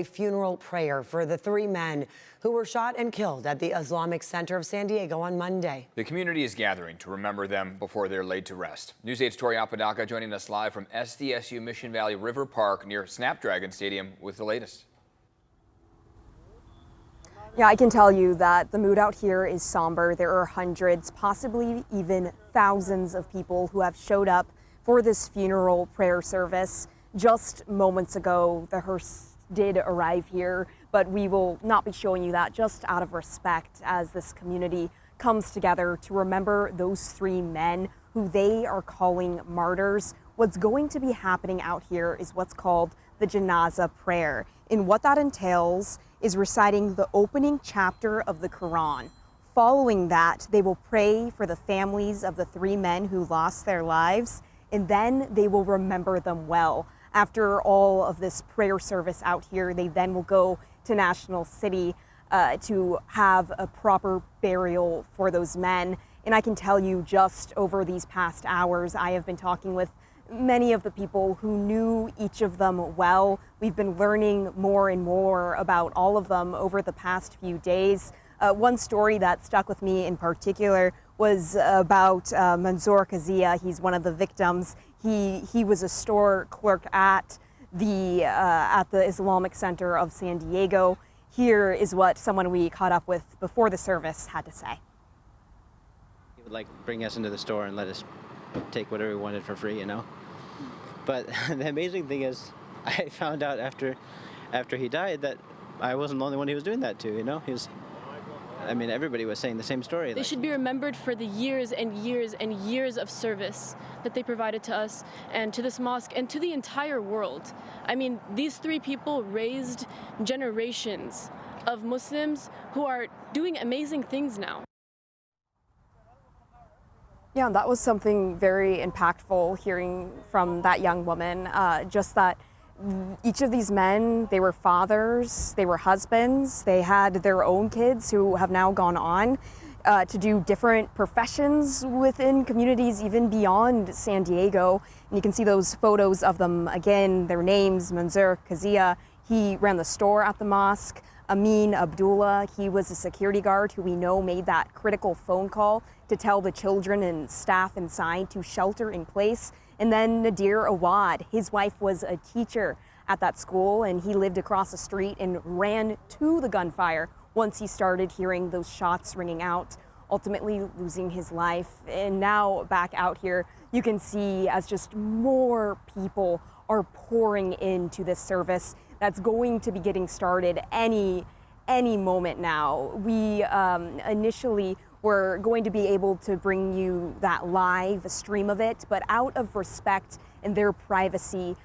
A funeral prayer for the three men who were shot and killed at the Islamic Center of San Diego on Monday. The community is gathering to remember them before they're laid to rest. News 8's Tori Apodaca joining us live from SDSU Mission Valley River Park near Snapdragon Stadium with the latest. Yeah, I can tell you that the mood out here is somber. There are hundreds, possibly even thousands of people who have showed up for this funeral prayer service. Just moments ago, the hearse did arrive here, but we will not be showing you that just out of respect as this community comes together to remember those three men who they are calling martyrs. What's going to be happening out here is what's called the Janazah prayer. And what that entails is reciting the opening chapter of the Quran. Following that, they will pray for the families of the three men who lost their lives, and then they will remember them well. After all of this prayer service out here, they then will go to National City to have a proper burial for those men. And I can tell you, just over these past hours, I have been talking with many of the people who knew each of them well. We've been learning more and more about all of them over the past few days. One story that stuck with me in particular was about Mansour Kazia. He's one of the victims. He was a store clerk at the Islamic Center of San Diego. Here is what someone we caught up with before the service had to say. He would bring us into the store and let us take whatever we wanted for free, you know. But the amazing thing is, I found out after he died that I wasn't the only one he was doing that to, you know. Everybody was saying the same story. They should be remembered for the years and years and years of service that they provided to us and to this mosque and to the entire world. These three people raised generations of Muslims who are doing amazing things now. Yeah, that was something very impactful hearing from that young woman, just that each of these men, they were fathers, they were husbands, they had their own kids who have now gone on to do different professions within communities even beyond San Diego. And you can see those photos of them again, their names: Mansour Kazia, he ran the store at the mosque. Amin Abdullah, he was a security guard who we know made that critical phone call to tell the children and staff inside to shelter in place. And then Nadir Awad, his wife was a teacher at that school, and he lived across the street and ran to the gunfire once he started hearing those shots ringing out, ultimately losing his life. And now back out here, you can see as just more people are pouring into this service that's going to be getting started any moment now. We initially were going to be able to bring you that live stream of it, but out of respect and their privacy,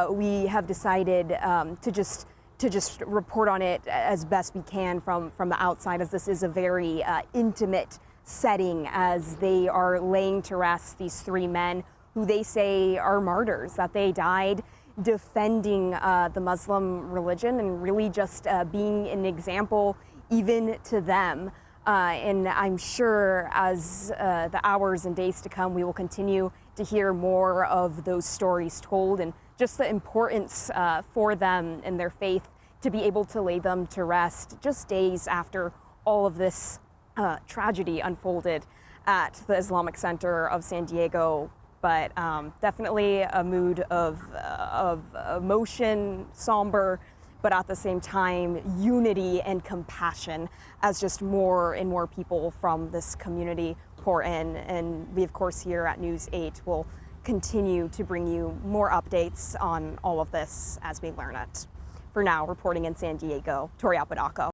we have decided to just report on it as best we can from the outside, as this is a very intimate setting as they are laying to rest these three men who they say are martyrs, that they died defending the Muslim religion and really just being an example even to them. And I'm sure as the hours and days to come, we will continue to hear more of those stories told, and just the importance for them and their faith to be able to lay them to rest just days after all of this tragedy unfolded at the Islamic Center of San Diego. But definitely a mood of emotion, somber, but at the same time, unity and compassion as just more and more people from this community pour in. And we, of course, here at News 8 will continue to bring you more updates on all of this as we learn it. For now, reporting in San Diego, Tori Apodaca.